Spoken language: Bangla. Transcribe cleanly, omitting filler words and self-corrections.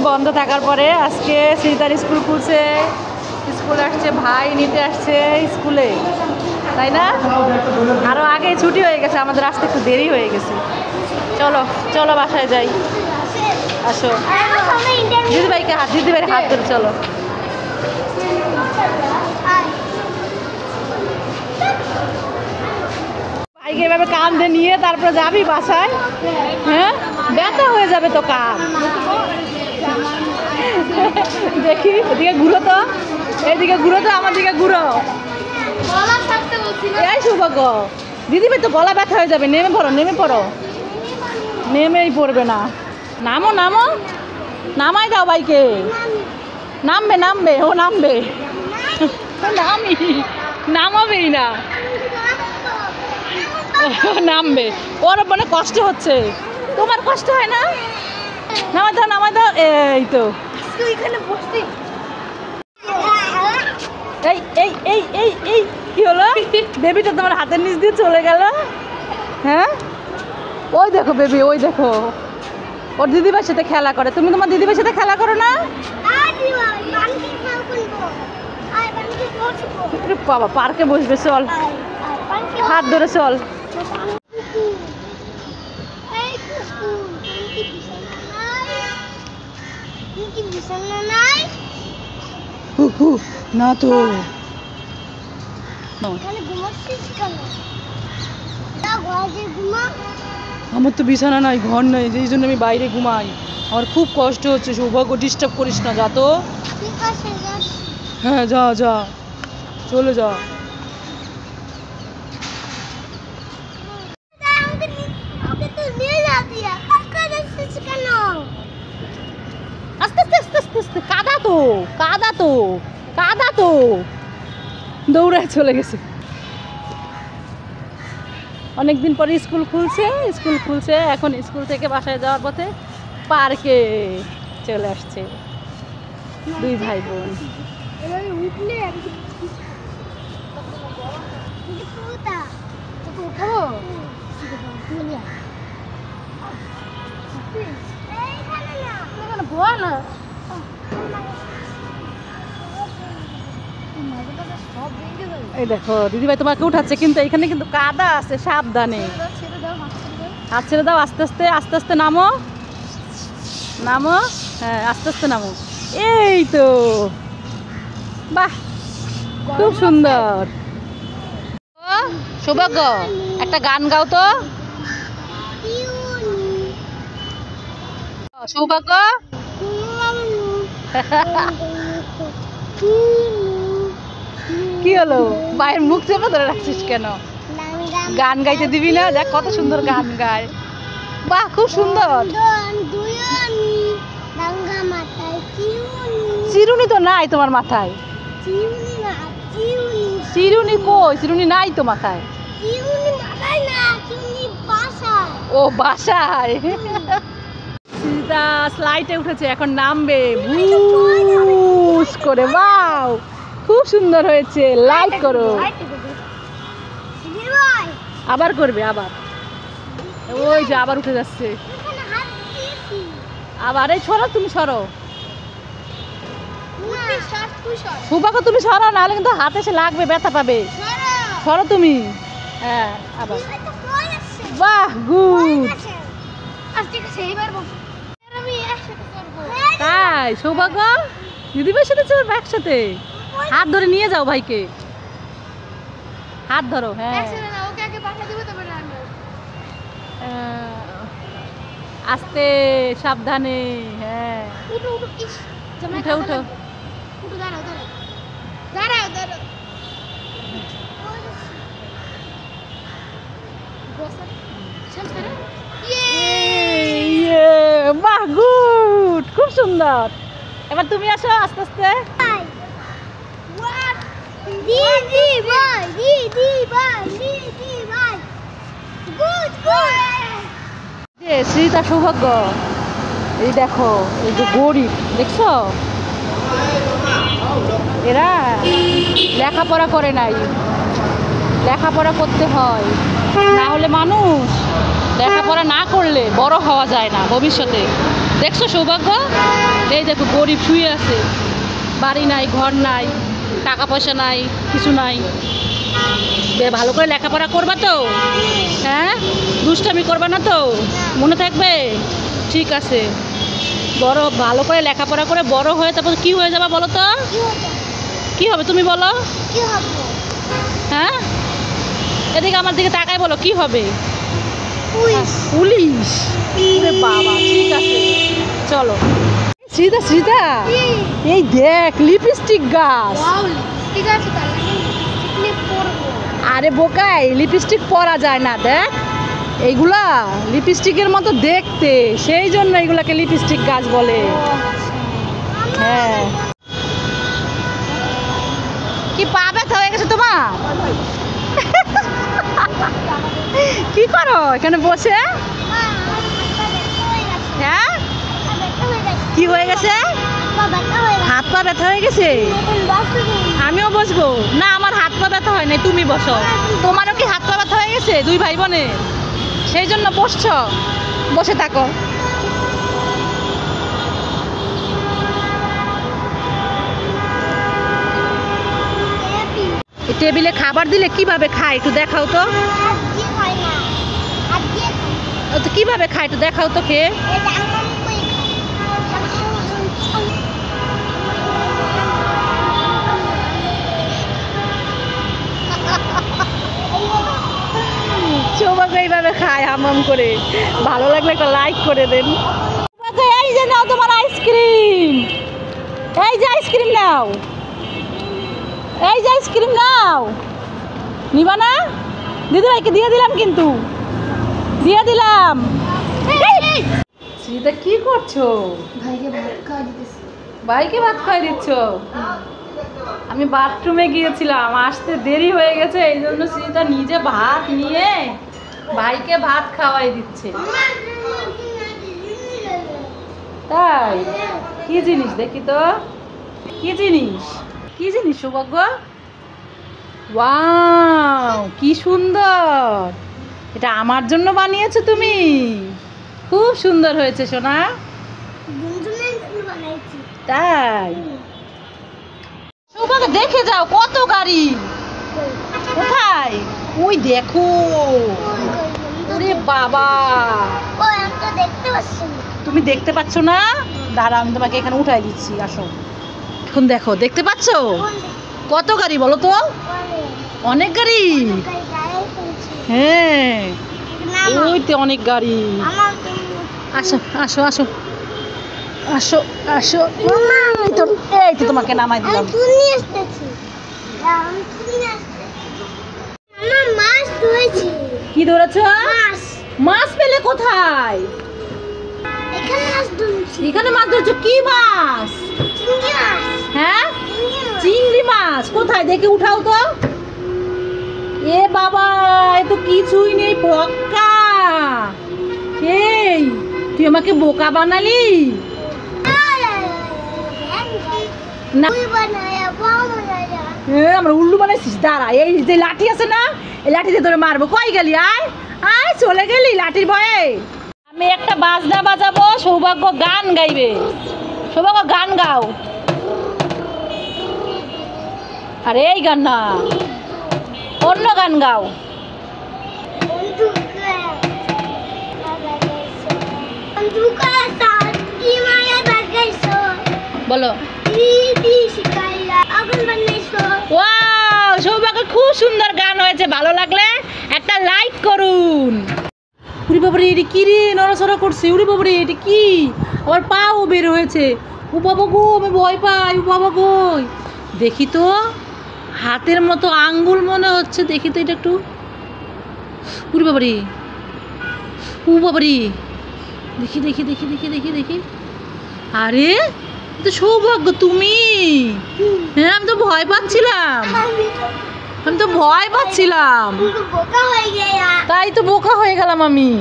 বন্ধ থাকার পরে আজকে শ্রীতার স্কুল খুলছে, স্কুলে আসছে, ভাই নিতে আসছে স্কুলে, তাই না? আরও আগে ছুটি হয়ে গেছে, আমাদের আসতে একটু দেরি হয়ে গেছে। চলো চলো বাসায় যাই, আসো। দিদিভাইকে দিদিভাইয়ের হাত ধরে চলো। ভাইকে এভাবে কাঁধে নিয়ে তারপরে যাবি বাসায়? হ্যাঁ, ব্যথা হয়ে যাবে তো কাঁধ। দেখি এদিকে ঘুরো তো, এদিকে ঘুরো তো, আমার দিকে ঘুরো। এই সৌভাগ্য, দিদিভাই তো গলা ব্যথা হয়ে যাবে, নেমে পড়ো, নেমে পড়ো। নেমেই পড়বে না, নামো নামো, নামাই দাও বাইকে। নামবে নামবে, ও নামবে, নামি নামাবেই না, নামবে। ওর মানে কষ্ট হচ্ছে, তোমার কষ্ট হয় না? নামাই দাও নামাই দাও, এই তো। এই এই এই এই এই কি হলো? বেবিটা তোমার হাতের নিচ দিয়ে চলে গেল। হ্যাঁ, ওই দেখো বেবি, ওই দেখো ওর দিদিভাইয়ের সাথে খেলা করে। তুমি তোমার দিদিভাইয়ের সাথে খেলা করো না? বাবা, পার্কে বসবে, চল হাত ধরে চল। না তো, আমার তো বিছানা নাই, ঘর নাই, যেই জন্য আমি বাইরে ঘুমাই। আমার খুব কষ্ট হচ্ছে। সৌভাগ্য, ডিস্টার্ব করিস না, যা তো। হ্যাঁ, যা যা, চলে যা। আস্তে আস্তে আস্তে আস্তে আস্তে, কাদা তো কাদা তো কাদা তো, দৌড়ায় চলে গেছে। অনেকদিন পরে স্কুল খুলছে, এখন স্কুল থেকে বাসায় যাওয়ার পথে পার্কে চলে আসছে দুই ভাই বোন। এই দেখো দিদিভাই তোমাকে উঠাচ্ছে, কিন্তু এখানে কিন্তু কাদা আছে, সাবধানে। হাত ছেড়ে দাও, আস্তে আস্তে আস্তে আস্তে নামো নামো, হ্যাঁ আস্তে আস্তে নামো। এই তো, বাহ, খুব সুন্দর। সৌভাগ্য, একটা গান গাও তো। সৌভাগ্য, কি হলো? ভাইয়ের মুখ চেপে ধরে রাখছিস কেন? গান গাইতে দিবি না? দেখ কত সুন্দর গান গায়। বাহ, খুব সুন্দর। চিরুনি তো নাই তোমার মাথায়। চিরুনি কই? চিরুনি নাই তো মাথায়। ও, বাসায়। সীতা স্লাইডে উঠেছে, এখন নামবে বুস করে। বাও, খুব সুন্দর হয়েছে। লাইক করো। আবার করবে, আবার। ওই যে আবার উঠে যাচ্ছে আবার। এই সরো, তুমি সরো। সৌভাগ্য, তুমি সরো, নাহলে কিন্তু হাতে এসে লাগবে, ব্যথা পাবে। সরো তুমি। হ্যাঁ, আবার। বাহ, গুড। তাই সৌভাগ্য, দিদিভাইয়ের সাথে চলবে একসাথে। হাত ধরে নিয়ে যাও ভাইকে, হাত ধরো। হ্যাঁ, আস্তে সাবধানে। হ্যাঁ, উঠো উঠো। বাহ, গুড, খুব সুন্দর। এবার তুমি আসো আস্তে আস্তে। শ্রীতা সৌভাগ্য, এই দেখো, এই যে গরিব, দেখছো? এরা লেখাপড়া করে নাই, লেখাপড়া করতে হয়, না হলে মানুষ লেখাপড়া না করলে বড় হওয়া যায় না ভবিষ্যতে। দেখছো সৌভাগ্য, এই দেখো গরিব শুয়ে আছে, বাড়ি নাই, ঘর নাই, টাকা পয়সা নাই, কিছু নাই। ভালো করে লেখাপড়া করবা তো? হ্যাঁ, দুষ্টামি করবা না তো? মনে থাকবে? ঠিক আছে, বড় ভালো করে লেখাপড়া করে বড় হয়ে তারপর কি হয়ে যাবা বলো তো? কি হবে তুমি বলো? হ্যাঁ, এদিকে আমার দিকে তাকায় বলো কি হবে? পুলিশ। বাবা, ঠিক আছে, চলো। শ্রীতা, শ্রীতা, এই দেখ লিপস্টিক গাছ। আরে বোকাই, লিপস্টিক পরা যায় না, দেখ এইগুলা লিপস্টিকের মতো দেখতে, সেই জন্য এইগুলাকে লিপস্টিক গাছ বলে। হ্যাঁ, কি পা ব্যথা হয়ে গেছে তোমার? কি করো এখানে বসে? হ্যাঁ, কি হয়ে গেছে? হাত পা ব্যথা হয়ে গেছে? আমিও বসবো না, আমার হাত পা ব্যথা হয় নাই, তুমি বসো। তোমারও কি হাত পা ব্যথা হয়ে গেছে? দুই ভাই বোনে, সেই জন্য বসছ? বসে থাকো। টেবিলে খাবার দিলে কিভাবে খায় একটু দেখাও তো। কিভাবে খায় একটু দেখাও তো খেয়ে। সৌভাগ্য এইভাবে খায় হাম করে। ভালো লাগলে একটা লাইক করে দেন। এই যে নাও তোমার আইসক্রিম, এই যে আইসক্রিম নাও, এই যে আইসক্রিম নাও। নিবা না? দিদি ভাইকে দিয়ে দিলাম, কিন্তু দিয়ে দিলাম। শ্রীতা কি করছো? ভাইকে ভাত খাওয়াই দিচ্ছ? আমি বাথরুমে গিয়েছিলাম, আসতে দেরি হয়ে গেছে, এই জন্য শ্রীতা নিজে ভাত নিয়ে ভাইকে ভাত খাওয়াই দিচ্ছে। তাই? কি জিনিস দেখি তো, কি জিনিস? কি জিনিস সৌভাগ্য? ওয়াও, কি সুন্দর! এটা আমার জন্য বানিয়েছো তুমি? খুব সুন্দর হয়েছে সোনা। তাই? সৌভাগ্য দেখে যাও, কত গাড়ি। কোথায়? ওই দেখো। ওরে বাবা, তুমি দেখতে পাচ্ছ না? দাঁড়া, আমি তোমাকে এখানে উঠাই দিচ্ছি, আসো। এখন দেখো, দেখতে পাচ্ছ কত গাড়ি বলো তো? অনেক গাড়ি। হ্যাঁ, ওই তো অনেক গাড়ি। আসো আসো আসো আসো আসো। এই তো তোমাকে নামাই দিলাম। কি ধরেছ? মাছ পেলে কোথায়? এখানে মাছ ধরছো? কি মাছ? হ্যাঁ, চিংড়ি মাছ। কোথায় দেখে উঠাও তো। এ বাবা, এ তো কিছুই নেই, পক্কা। এই তুই আমাকে বোকা বানালি না? আমরা উল্লু বানাইছিস? দাঁড়া, এই যে লাঠি আছে না, এই লাঠি দিয়ে তোরে মারবো। কই গেলি? আয় আয়, চলে গেলি লাঠির ভয়ে। আমি একটা বাজনা বাজাবো, সৌভাগ্য গান গাইবে। সৌভাগ্য গান গাও। আরে এই গান না, অন্য গান গাও। বলো। ওয়াও, সৌভাগ্য খুব সুন্দর গান হয়েছে, ভালো লাগলে একটা লাইক করুন। উড়ি বাবারে, এটি কি রে নড়াচড়া করছে? উড়ি বাবারে, এটি কি? আবার পাও বের হয়েছে। ও বাবা গো, আমি ভয় পাই। ও বাবা গো, দেখি তো, হাতের মতো আঙ্গুল মনে হচ্ছে, দেখি তো এটা একটু। উড়ি বাবারে, ও বাবারে, দেখি দেখি দেখি দেখি দেখি দেখি। আরে তো সৌভাগ্য তুমি? হ্যাঁ, আমি তো ভয় পাচ্ছিলাম, আমি তো ভয় পাচ্ছিলাম, তাই তো বোকা হয়ে গেলাম আমি।